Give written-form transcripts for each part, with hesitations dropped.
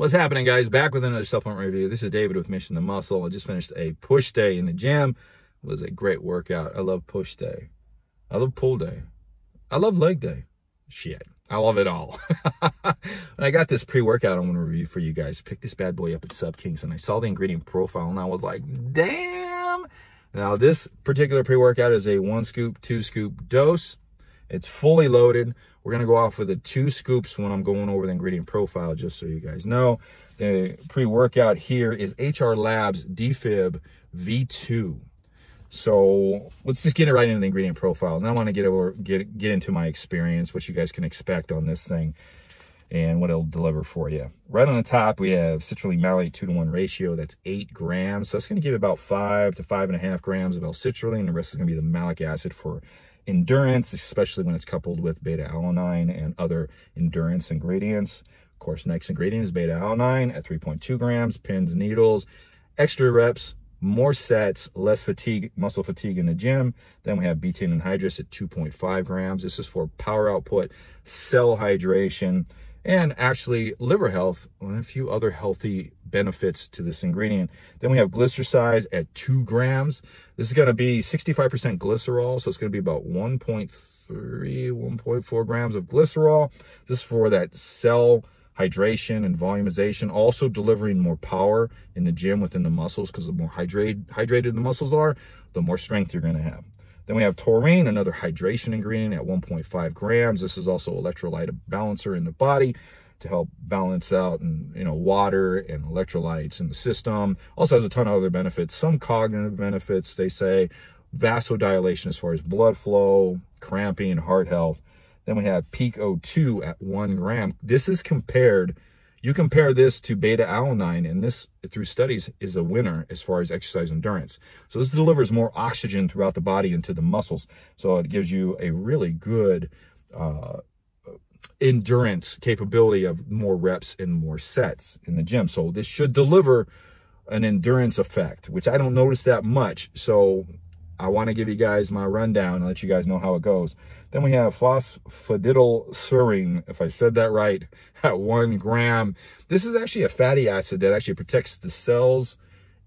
What's happening, guys? Back with another supplement review. This is David with Mission to Muscle. I just finished a push day in the gym. It was a great workout. I love push day. I love pull day. I love leg day. Shit, I love it all. I got this pre-workout I'm going to review for you guys. Picked this bad boy up at Sub Kings, and I saw the ingredient profile, and I was like, damn. Now, this particular pre-workout is a 1 scoop, 2 scoop dose. It's fully loaded. We're going to go off with the 2 scoops when I'm going over the ingredient profile, just so you guys know. The pre-workout here is HR Labs Defib V2. So let's just get it right into the ingredient profile. And I want to get into my experience, what you guys can expect on this thing, and what it'll deliver for you. Right on the top, we have Citrulline Malate 2-to-1 ratio. That's 8 grams. So it's going to give about 5 to 5.5 grams of L-citrulline. The rest is going to be the malic acid for endurance, especially when it's coupled with beta-alanine and other endurance ingredients. Of course, next ingredient is beta-alanine at 3.2 grams, pins, needles, extra reps, more sets, less fatigue, muscle fatigue in the gym. Then we have betaine anhydrous at 2.5 grams. This is for power output, cell hydration, and actually liver health, and a few other healthy benefits to this ingredient. Then we have GlycerSize at 2 grams. This is going to be 65% glycerol, so it's going to be about 1.3, 1.4 grams of glycerol. This is for that cell hydration and volumization, also delivering more power in the gym within the muscles, because the more hydrated the muscles are, the more strength you're going to have. Then we have taurine, another hydration ingredient at 1.5 grams. This is also electrolyte balancer in the body to help balance out water and electrolytes in the system. Also has a ton of other benefits, some cognitive benefits, they say, vasodilation as far as blood flow, cramping, heart health. Then we have peak O2 at 1 gram. This is compared, you compare this to beta-alanine, and this, through studies, is a winner as far as exercise endurance. So this delivers more oxygen throughout the body into the muscles. So it gives you a really good endurance capability of more reps and more sets in the gym. So this should deliver an endurance effect, which I don't notice that much. So I want to give you guys my rundown and let you guys know how it goes. Then we have Phosphatidylserine, if I said that right, at 1 gram. This is actually a fatty acid that actually protects the cells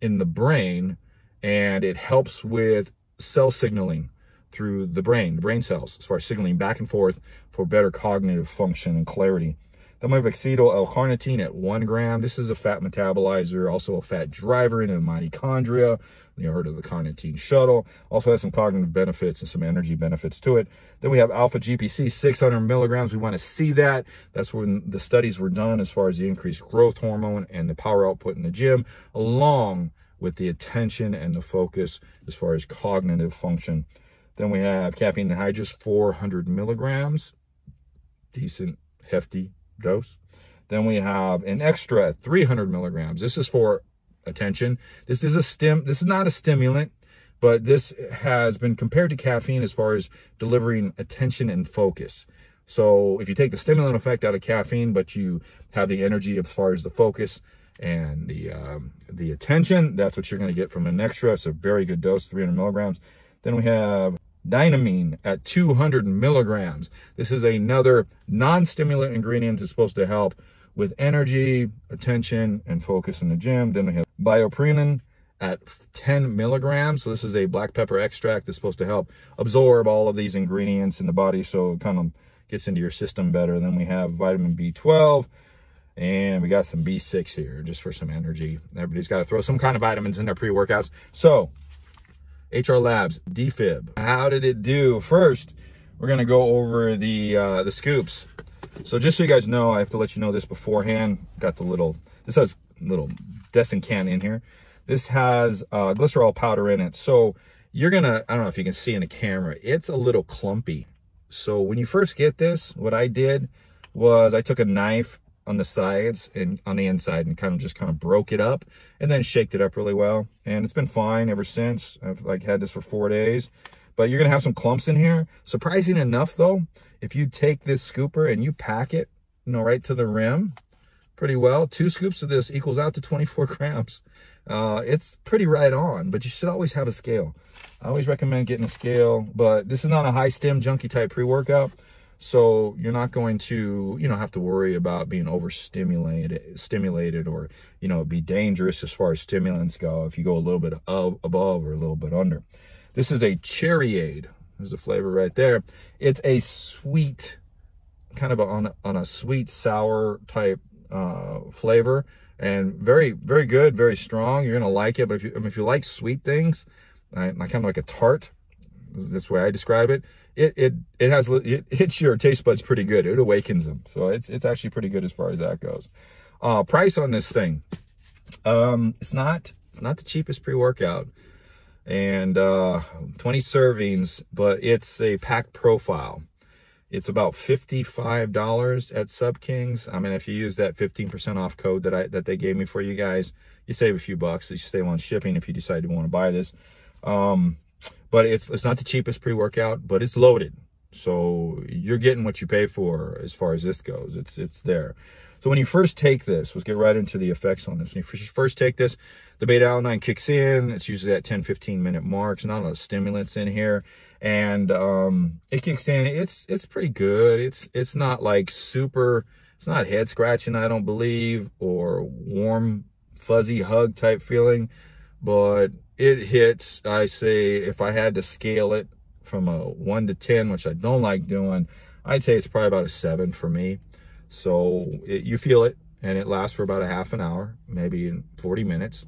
in the brain, and it helps with cell signaling through the brain cells, as far as signaling back and forth for better cognitive function and clarity. Then we have Acetyl-L-Carnitine at 1 gram. This is a fat metabolizer, also a fat driver in the mitochondria. You heard of the carnitine shuttle. Also has some cognitive benefits and some energy benefits to it. Then we have alpha GPC, 600 milligrams. We want to see that. That's when the studies were done as far as the increased growth hormone and the power output in the gym, along with the attention and the focus as far as cognitive function. Then we have caffeine anhydrous, 400 milligrams. Decent, hefty dose. Then we have EnXtra at 300 milligrams. This is for attention. This is not a stimulant, but this has been compared to caffeine as far as delivering attention and focus. So if you take the stimulant effect out of caffeine, but you have the energy as far as the focus and the attention, that's what you're going to get from EnXtra. It's a very good dose, 300 milligrams. Then we have Dynamine at 200 milligrams. This is another non-stimulant ingredient that's supposed to help with energy, attention, and focus in the gym. Then we have Bioprenin at 10 milligrams. So this is a black pepper extract that's supposed to help absorb all of these ingredients in the body, so it kind of gets into your system better. Then we have vitamin B12, and we got some B6 here just for some energy. Everybody's got to throw some kind of vitamins in their pre-workouts. So HR Labs Defib, how did it do? First, we're going to go over the scoops. So just so you guys know, I have to let you know this beforehand. Got this has a little Dessin can in here. This has glycerol powder in it. So you're gonna, I don't know if you can see in the camera, it's a little clumpy. So when you first get this, what I did was I took a knife on the sides and on the inside and kind of broke it up and then shaked it up really well. And it's been fine ever since. I've had this for 4 days. But you're going to have some clumps in here. Surprising enough, though, if you take this scooper and you pack it, right to the rim pretty well, 2 scoops of this equals out to 24 grams. It's pretty right on, but you should always have a scale. I always recommend getting a scale, but this is not a high stem junkie type pre-workout. So you're not going to, have to worry about being overstimulated or, be dangerous as far as stimulants go if you go a little bit above or a little bit under. This is a Cherryade. There's a flavor right there. It's a sweet, kind of on a sweet sour type flavor, and very, very good, very strong. You're gonna like it. But if you like sweet things, kind of like a tart, this way I describe it. It hits your taste buds pretty good. It awakens them. So it's actually pretty good as far as that goes. Price on this thing. It's not the cheapest pre-workout, and 20 servings, but it's a pack profile. It's about $55 at Sub Kings. I mean, if you use that 15% off code that they gave me for you guys, you save a few bucks. You save on shipping if you decide to want to buy this. But it's not the cheapest pre-workout, but it's loaded. So you're getting what you pay for as far as this goes. It's there. So when you first take this, let's get right into the effects on this. When you first take this, the beta-alanine kicks in. It's usually at 10-15 minute marks. Not a lot of stimulants in here. And it kicks in. It's pretty good. It's not like super, it's not head scratching, I don't believe, or warm, fuzzy hug type feeling. But it hits, I say, if I had to scale it from a 1 to 10, which I don't like doing, I'd say it's probably about a 7 for me. So you feel it, and it lasts for about a half an hour, maybe in 40 minutes.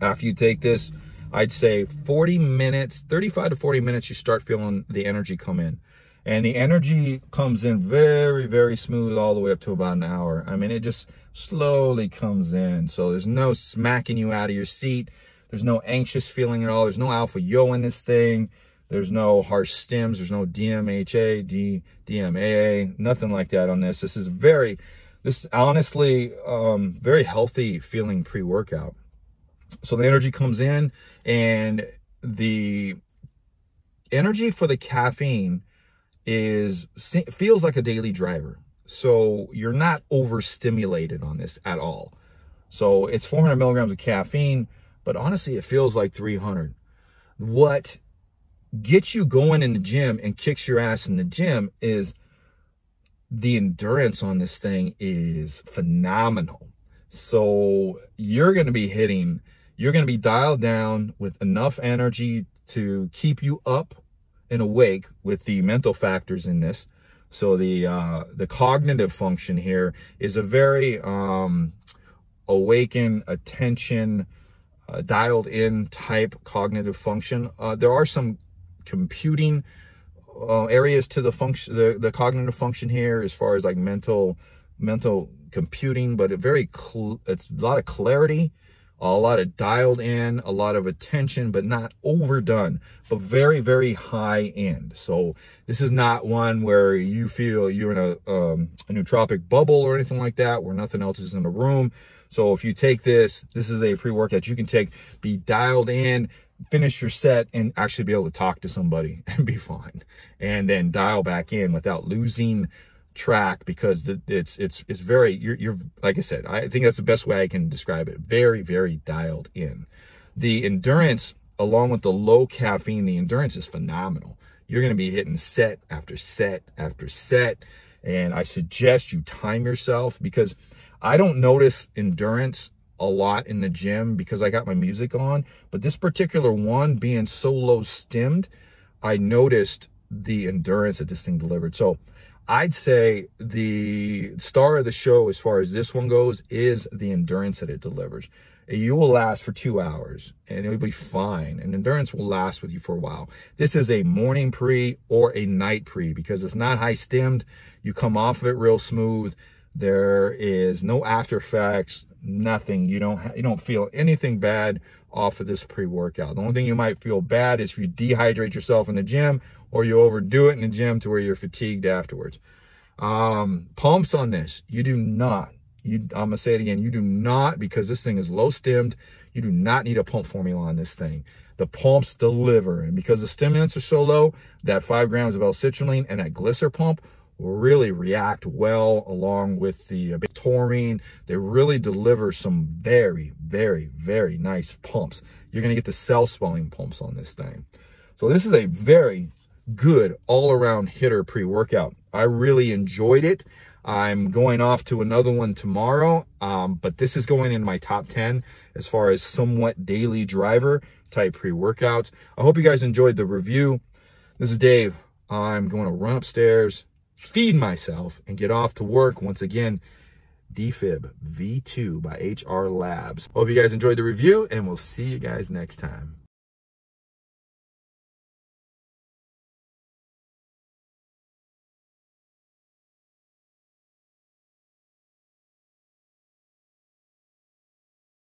After you take this, I'd say 40 minutes, 35 to 40 minutes, you start feeling the energy come in. And the energy comes in very, very smooth all the way up to about an hour. I mean, it just slowly comes in. So there's no smacking you out of your seat. There's no anxious feeling at all. There's no alpha yo in this thing. There's no harsh stims. There's no DMHA, DMAA, nothing like that on this. This is honestly, very healthy feeling pre-workout. So the energy comes in, and the energy for the caffeine feels like a daily driver. So you're not overstimulated on this at all. So it's 400 milligrams of caffeine, but honestly, it feels like 300. What gets you going in the gym and kicks your ass in the gym is the endurance on this thing is phenomenal. So you're going to be dialed down with enough energy to keep you up and awake with the mental factors in this. So the cognitive function here is a very awaken, attention, dialed in type cognitive function. There are some computing areas to the function, the cognitive function here, as far as like mental computing, but it's a lot of clarity, a lot of dialed in, a lot of attention, but not overdone, but very, very high end. So this is not one where you feel you're in a nootropic bubble or anything like that, where nothing else is in the room. So if you take this is a pre-workout you can take, be dialed in, finish your set, and actually be able to talk to somebody and be fine, and then dial back in without losing track, because it's very, you're like I said, I think that's the best way I can describe it. Very, very dialed in. The endurance, along with the low caffeine, the endurance is phenomenal. You're going to be hitting set after set after set, and I suggest you time yourself, because I don't notice endurance a lot in the gym because I got my music on, but this particular one being so low stimmed, I noticed the endurance that this thing delivered. So I'd say the star of the show as far as this one goes is the endurance that it delivers. You will last for 2 hours and it'll be fine, and endurance will last with you for a while. This is a morning pre or a night pre because it's not high stimmed. You come off of it real smooth. There is no after effects, nothing. You don't feel anything bad off of this pre-workout. The only thing you might feel bad is if you dehydrate yourself in the gym or you overdo it in the gym to where you're fatigued afterwards. Pumps on this, you do not. I'm going to say it again. You do not, because this thing is low stimmed, you do not need a pump formula on this thing. The pumps deliver. And because the stimulants are so low, that 5 grams of L-citrulline and that glycer pump will really react well along with the taurine. They really deliver some very, very, very nice pumps. You're going to get the cell swelling pumps on this thing. So this is a very good all-around hitter pre-workout. I really enjoyed it. I'm going off to another one tomorrow, but this is going in my top 10 as far as somewhat daily driver type pre-workouts. I hope you guys enjoyed the review. This is Dave. I'm going to run upstairs, feed myself, and get off to work. Once again, Defib V2 by HR Labs. Hope you guys enjoyed the review, and we'll see you guys next time.